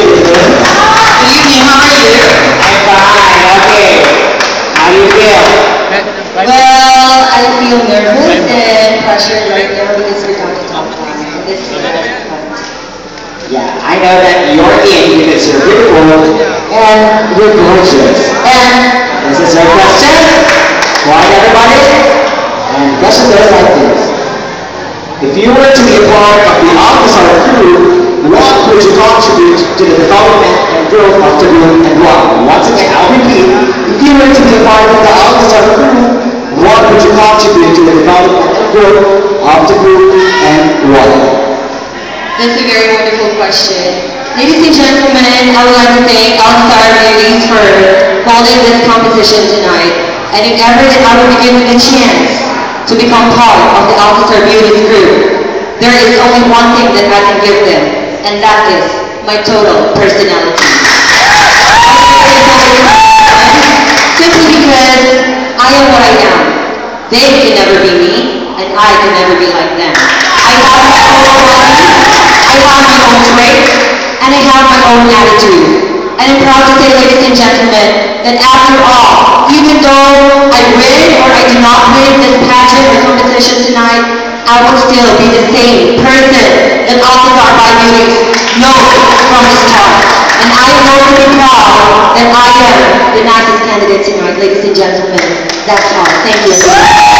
evening. Good evening, how are you? I'm fine, okay. How do you feel? Well, I feel nervous and pressured right now because we're down to top line. And this is not fun. Yeah, I know that you're in because you're beautiful and you're gorgeous. And this is our question. Quiet everybody. And the question goes like this. If you were to be a part of the officer crew, what would you contribute to the development and growth of the group and why? Once again, I'll repeat. If you were to be a part of the officer crew, what would you contribute to the development and growth of the group and why? That's a very wonderful question. Ladies and gentlemen, I would like to thank All Star Beauties for holding this competition tonight. And if ever that I would be given the chance to become part of the All Star Beauties group, there is only one thing that I can give them, and that is my total personality. Simply because I am what I am. They can never be me, and I can never be like them. I have my own qualities, I have my own traits, and I have my own attitude. And I'm proud to say, ladies and gentlemen, that after all, even though I win or I do not win this pageant or competition tonight, I will still be the same person that all of our beauties know from the start. And I am going to be proud that I am the nicest candidate tonight, ladies and gentlemen. That's all. Thank you.